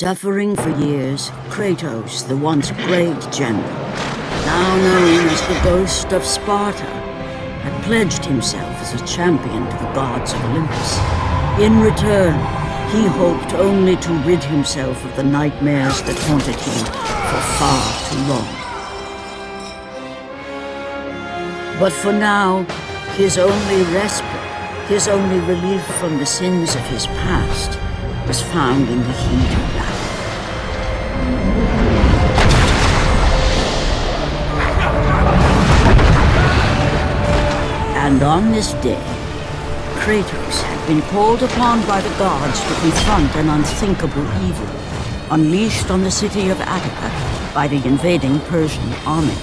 Suffering for years, Kratos, the once great general, now known as the Ghost of Sparta, had pledged himself as a champion to the gods of Olympus. In return, he hoped only to rid himself of the nightmares that haunted him for far too long. But for now, his only respite, his only relief from the sins of his past, was found in the heat of battle. And on this day, Kratos had been called upon by the gods to confront an unthinkable evil, unleashed on the city of Attica by the invading Persian army.